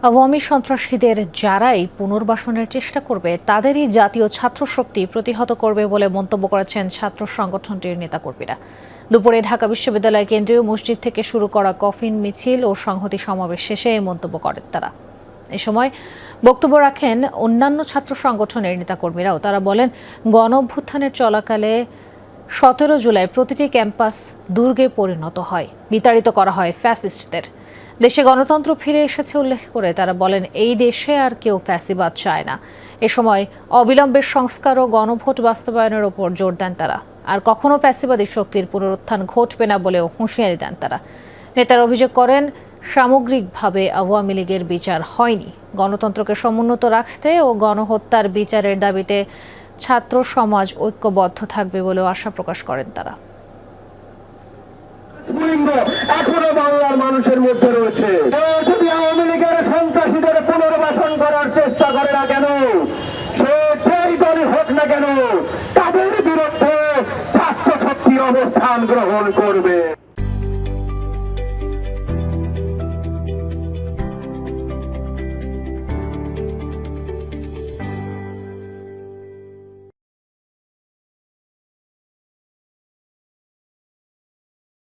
আওয়ামী সন্ত্রাসীদের যারাই পুনর্বাসনের চেষ্টা করবে তাদেরই জাতীয় ছাত্র শক্তি প্রতিহত করবে বলে মন্তব্য করেছেন ছাত্র সংগঠনটির নেতাকর্মীরা। দুপুরে ঢাকা বিশ্ববিদ্যালয় কেন্দ্রীয় মসজিদ থেকে শুরু করা কফিন মিছিল ও সংহতি সমাবেশ শেষে এই মন্তব্য করেন তারা। এ সময় বক্তব্য রাখেন অন্যান্য ছাত্র সংগঠনের নেতাকর্মীরাও। তারা বলেন, গণঅভ্যুত্থানের চলাকালে 17 জুলাই প্রতিটি ক্যাম্পাস দুর্গে পরিণত হয়, বিতাড়িত করা হয় ফ্যাসিস্টদের। দেশে গণতন্ত্র ফিরে এসেছে উল্লেখ করে তারা বলেন, এই দেশে আর কেউ ফ্যাসিবাদ চায় না। এ সময় অবিলম্বে সংস্কার ও গণভোট বাস্তবায়নের ওপর জোর দেন তারা। আর কখনো ফ্যাসিবাদী শক্তির পুনরুত্থান ঘটবে না বলেও হুঁশিয়ারি দেন তারা। নেতারা অভিযোগ করেন, সামগ্রিকভাবে আওয়ামী লীগের বিচার হয়নি। গণতন্ত্রকে সমুন্নত রাখতে ও গণহত্যার বিচারের দাবিতে ছাত্র সমাজ ঐক্যবদ্ধ থাকবে বলেও আশা প্রকাশ করেন তারা। এখনো বাংলার মানুষের মধ্যে রয়েছে। যদি আওয়ামী লীগের সন্ত্রাসীদের পুনর্বাসন করার চেষ্টা করে না কেন, সে যেই দলই হোক না কেন, তাদের বিরুদ্ধে ছাত্র শক্তি অবস্থান গ্রহণ করবে।